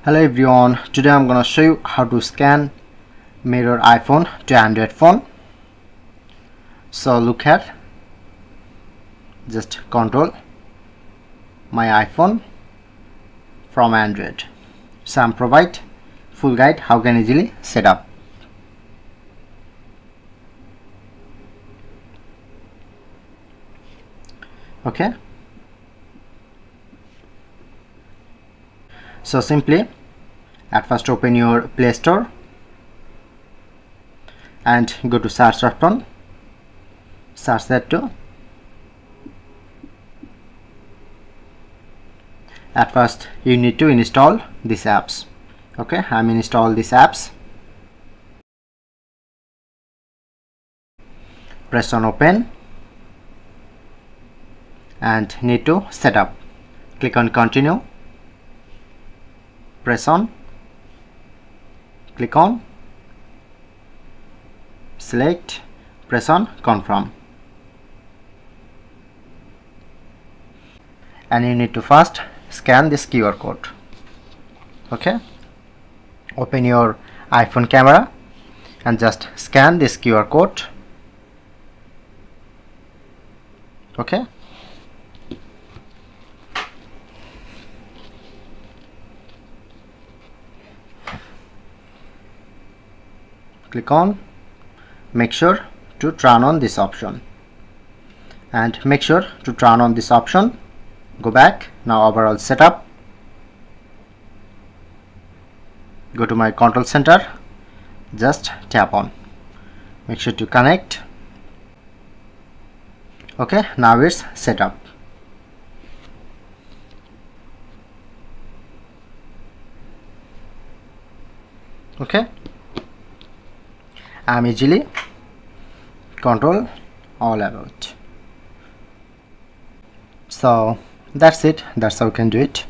Hello everyone, today I'm gonna show you how to scan mirror iPhone to Android phone. So look here, just control my iPhone from Android. So I'm provide full guide how can easily set up. Okay, so simply at first open your Play Store and go to search button, search that too. At first you need to install these apps. Okay, I'm install these apps. Press on open and need to set up. Click on continue, press on, click on, select, press on confirm, and you need to first scan this QR code. Okay, open your iPhone camera and just scan this QR code. Okay, click on, make sure to turn on this option, and make sure to turn on this option. Go back, now overall setup, go to my control center, just tap on, make sure to connect. Okay, now it's set up. Okay, I'm easily control all about. So that's it, that's how you can do it.